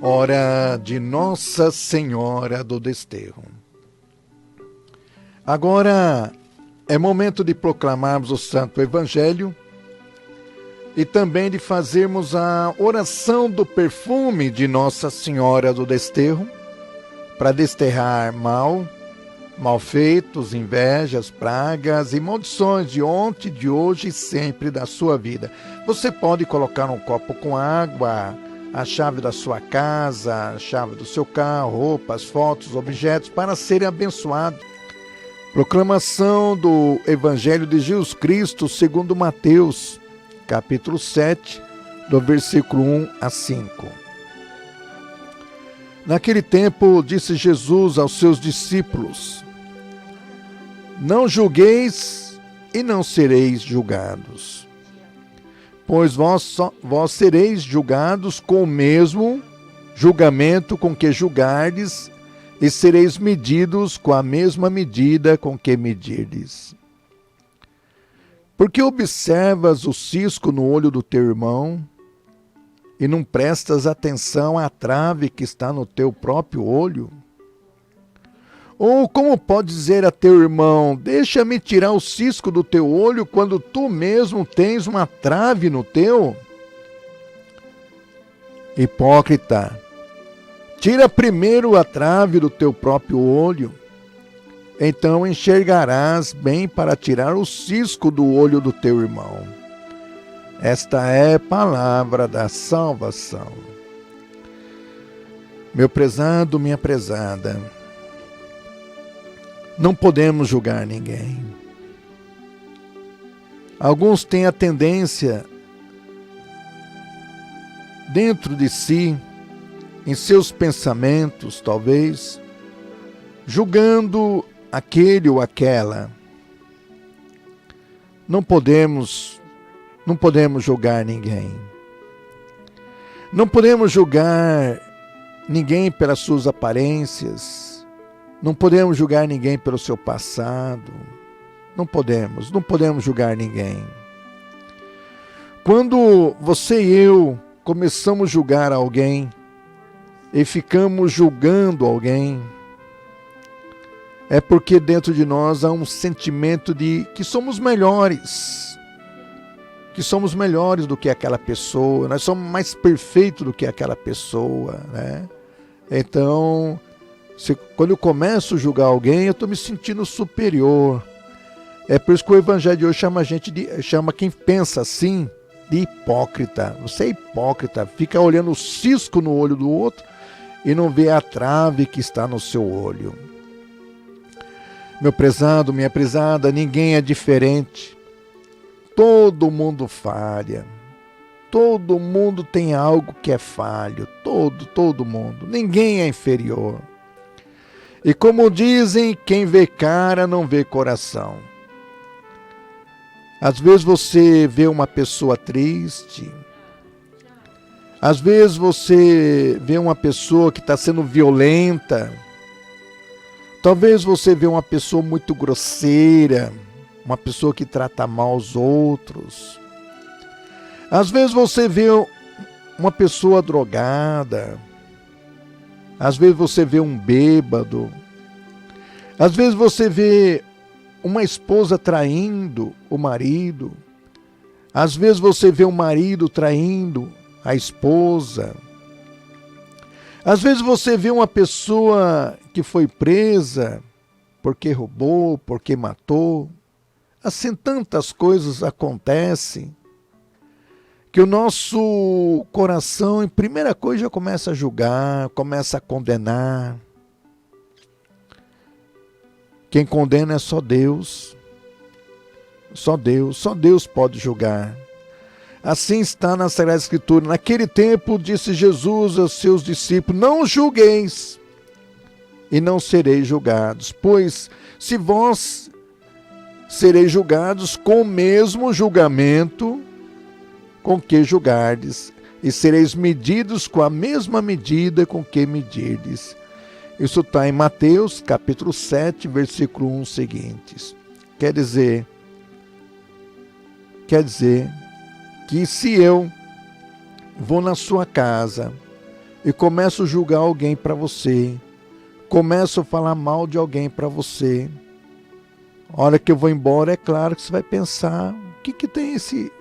hora de Nossa Senhora do Desterro. Agora é momento de proclamarmos o Santo Evangelho e também de fazermos a oração do perfume de Nossa Senhora do Desterro para desterrar malfeitos, invejas, pragas e maldições de ontem, de hoje e sempre da sua vida. Você pode colocar um copo com água, a chave da sua casa, a chave do seu carro, roupas, fotos, objetos para serem abençoados. Proclamação do Evangelho de Jesus Cristo segundo Mateus, capítulo 7, do versículo 1 a 5. Naquele tempo, disse Jesus aos seus discípulos: Não julgueis e não sereis julgados, pois vós sereis julgados com o mesmo julgamento com que julgardes, e sereis medidos com a mesma medida com que medirdes. Porque observas o cisco no olho do teu irmão, e não prestas atenção à trave que está no teu próprio olho? Ou como pode dizer a teu irmão: deixa-me tirar o cisco do teu olho, quando tu mesmo tens uma trave no teu? Hipócrita, tira primeiro a trave do teu próprio olho, então enxergarás bem para tirar o cisco do olho do teu irmão. Esta é a palavra da salvação. Meu prezado, minha prezada, não podemos julgar ninguém. Alguns têm a tendência, dentro de si, em seus pensamentos, talvez, julgando aquele ou aquela. Não podemos julgar ninguém. Não podemos julgar ninguém pelas suas aparências. Não podemos julgar ninguém pelo seu passado. Não podemos julgar ninguém. Quando você e eu começamos a julgar alguém e ficamos julgando alguém, é porque dentro de nós há um sentimento de que somos melhores. Que somos melhores do que aquela pessoa, nós somos mais perfeitos do que aquela pessoa, né? Então, quando eu começo a julgar alguém, eu estou me sentindo superior. É por isso que o Evangelho de hoje chama quem pensa assim de hipócrita. Você é hipócrita, fica olhando o cisco no olho do outro e não vê a trave que está no seu olho. Meu prezado, minha prezada, ninguém é diferente. Todo mundo falha, todo mundo tem algo que é falho, todo mundo, ninguém é inferior. E como dizem, quem vê cara não vê coração. Às vezes você vê uma pessoa triste, às vezes você vê uma pessoa que está sendo violenta, talvez você vê uma pessoa muito grosseira, uma pessoa que trata mal os outros. Às vezes você vê uma pessoa drogada. Às vezes você vê um bêbado. Às vezes você vê uma esposa traindo o marido. Às vezes você vê um marido traindo a esposa. Às vezes você vê uma pessoa que foi presa porque roubou, porque matou. Assim, tantas coisas acontecem que o nosso coração, em primeira coisa, já começa a julgar, começa a condenar. Quem condena é só Deus. Só Deus pode julgar. Assim está na Sagrada Escritura. Naquele tempo, disse Jesus aos seus discípulos: Não julgueis e não sereis julgados, pois se vós sereis julgados com o mesmo julgamento com que julgardes, e sereis medidos com a mesma medida com que medirdes. Isso está em Mateus, capítulo 7, versículo 1 seguintes. Quer dizer que se eu vou na sua casa e começo a julgar alguém para você, começo a falar mal de alguém para você, a hora que eu vou embora, é claro que você vai pensar, o que tem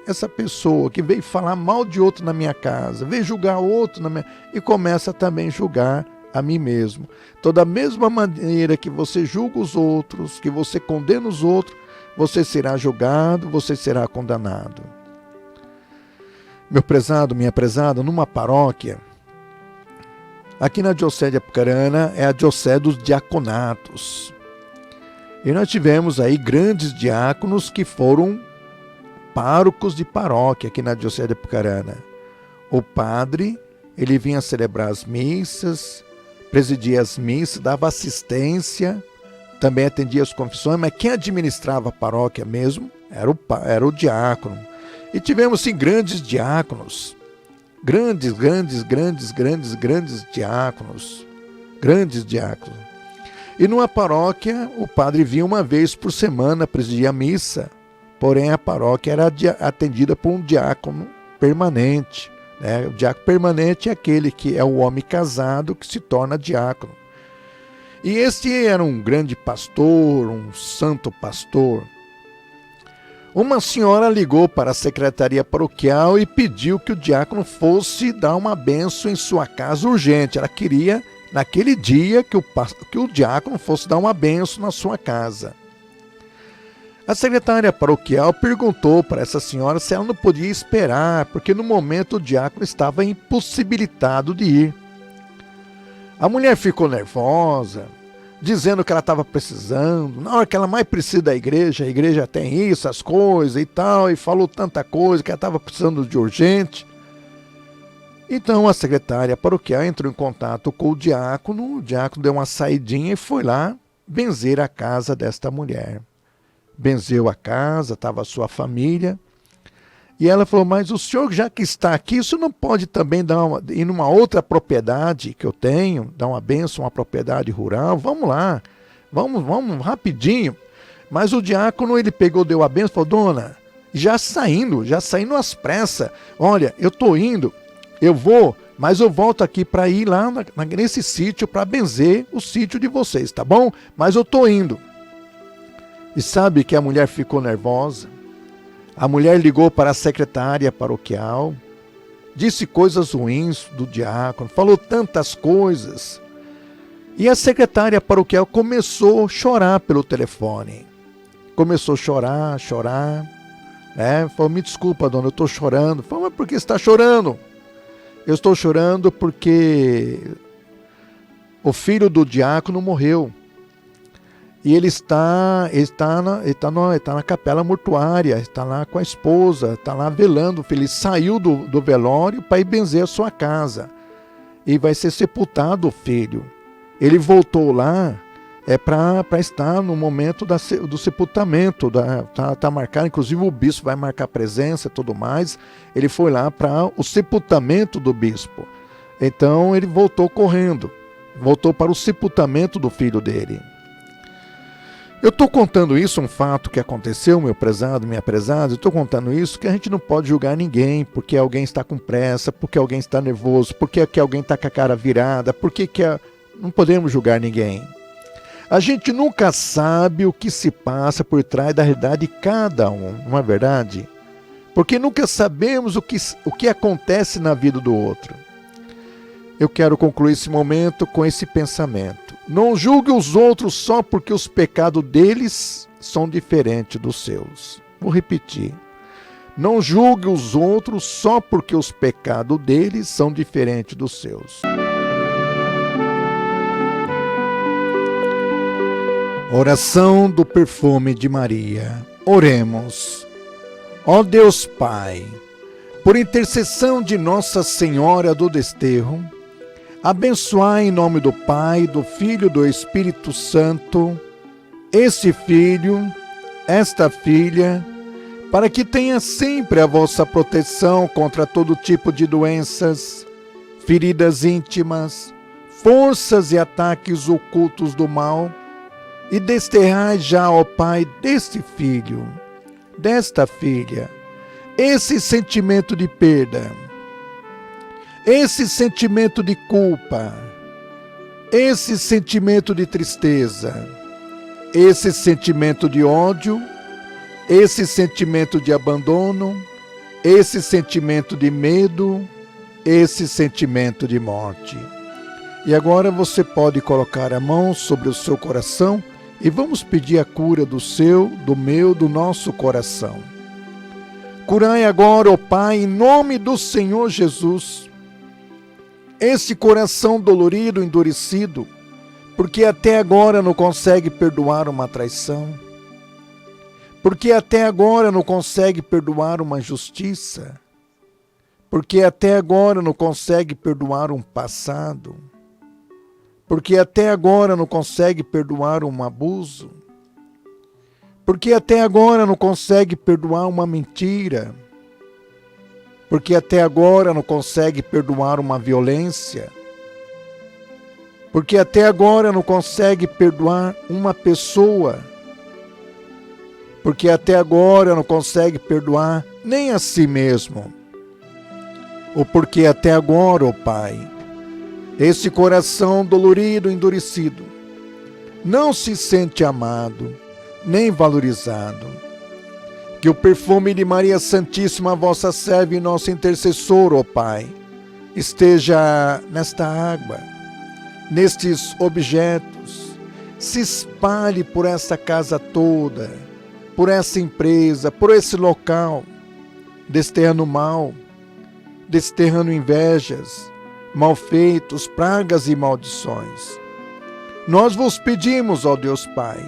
essa pessoa que veio falar mal de outro na minha casa, veio julgar outro e começa também a julgar a mim mesmo. Então, da mesma maneira que você julga os outros, que você condena os outros, você será julgado, você será condenado. Meu prezado, minha prezada, numa paróquia, aqui na Diocese de Apucarana, é a Diocese dos Diaconatos. E nós tivemos aí grandes diáconos que foram párocos de paróquia aqui na Diocese de Apucarana. O padre, ele vinha celebrar as missas, presidia as missas, dava assistência, também atendia as confissões, mas quem administrava a paróquia mesmo era o diácono. E tivemos, sim, grandes diáconos, grandes diáconos, grandes diáconos. E numa paróquia, o padre vinha uma vez por semana presidir a missa, porém a paróquia era atendida por um diácono permanente. O diácono permanente é aquele que é o homem casado que se torna diácono. E este era um grande pastor, um santo pastor. Uma senhora ligou para a secretaria paroquial e pediu que o diácono fosse dar uma bênção em sua casa urgente. Ela queria, naquele dia, que o diácono fosse dar uma bênção na sua casa. A secretária paroquial perguntou para essa senhora se ela não podia esperar, porque no momento o diácono estava impossibilitado de ir. A mulher ficou nervosa, dizendo que ela estava precisando, na hora que ela mais precisa da igreja, a igreja tem isso, as coisas e tal, e falou tanta coisa que ela estava precisando de urgente. Então a secretária paroquial entrou em contato com o diácono deu uma saidinha e foi lá benzer a casa desta mulher. Benzeu a casa, estava a sua família, e ela falou, mas o senhor já que está aqui, isso não pode também ir numa outra propriedade que eu tenho, dar uma bênção, uma propriedade rural, vamos lá, vamos rapidinho. Mas o diácono, ele deu a bênção, falou, dona, já saindo às pressas, olha, eu estou indo, eu vou, mas eu volto aqui para ir lá nesse sítio para benzer o sítio de vocês, tá bom? Mas eu estou indo. E sabe que a mulher ficou nervosa? A mulher ligou para a secretária paroquial, disse coisas ruins do diácono, falou tantas coisas. E a secretária paroquial começou a chorar pelo telefone. Começou a chorar, né? Falou, me desculpa, dona, eu estou chorando. Falou, mas por que você está chorando? Eu estou chorando porque o filho do diácono morreu. E ele está na capela mortuária, está lá com a esposa, está lá velando. Ele saiu do velório para ir benzer a sua casa. E vai ser sepultado o filho. Ele voltou lá para estar no momento do sepultamento. Está marcado, inclusive o bispo vai marcar presença e tudo mais. Ele foi lá para o sepultamento do bispo. Então ele voltou correndo. Voltou para o sepultamento do filho dele. Eu estou contando isso, um fato que aconteceu, meu prezado, minha prezada, eu estou contando isso que a gente não pode julgar ninguém, porque alguém está com pressa, porque alguém está nervoso, porque alguém está com a cara virada, não podemos julgar ninguém. A gente nunca sabe o que se passa por trás da realidade de cada um, não é verdade? Porque nunca sabemos o que acontece na vida do outro. Eu quero concluir esse momento com esse pensamento. Não julgue os outros só porque os pecados deles são diferentes dos seus. Vou repetir. Não julgue os outros só porque os pecados deles são diferentes dos seus. Oração do perfume de Maria. Oremos. Ó Deus Pai, por intercessão de Nossa Senhora do Desterro, abençoai em nome do Pai, do Filho e do Espírito Santo, esse filho, esta filha, para que tenha sempre a vossa proteção contra todo tipo de doenças, feridas íntimas, forças e ataques ocultos do mal, e desterrai já, ó Pai, deste filho, desta filha, esse sentimento de perda, esse sentimento de culpa, esse sentimento de tristeza, esse sentimento de ódio, esse sentimento de abandono, esse sentimento de medo, esse sentimento de morte. E agora você pode colocar a mão sobre o seu coração e vamos pedir a cura do seu, do meu, do nosso coração. Curai agora, ó Pai, em nome do Senhor Jesus, esse coração dolorido, endurecido, porque até agora não consegue perdoar uma traição, porque até agora não consegue perdoar uma injustiça, porque até agora não consegue perdoar um passado, porque até agora não consegue perdoar um abuso, porque até agora não consegue perdoar uma mentira, porque até agora não consegue perdoar uma violência, porque até agora não consegue perdoar uma pessoa, porque até agora não consegue perdoar nem a si mesmo, ou porque até agora, ó Pai, esse coração dolorido, endurecido, não se sente amado, nem valorizado. Que o perfume de Maria Santíssima, vossa serva e nossa intercessora, ó Pai, esteja nesta água, nestes objetos, se espalhe por essa casa toda, por essa empresa, por esse local, desterrando mal, desterrando invejas, malfeitos, pragas e maldições. Nós vos pedimos, ó Deus Pai,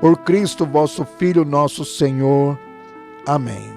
por Cristo vosso Filho, nosso Senhor. Amém.